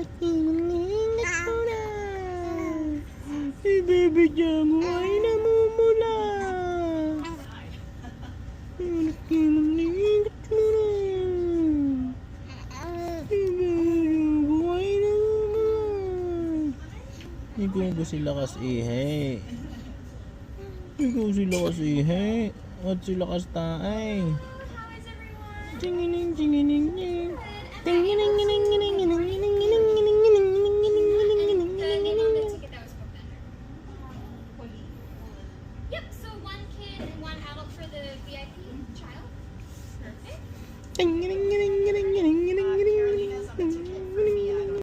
Si Baby Jango ay namumula. Ingat mo na. Si Baby Jango ay namumula. Ikaw ko sila kas-ihi. Ikaw sila kas-ihi. At sila kas-taay. Tingining, tingining, tingining. Tingining, tingining, tingining.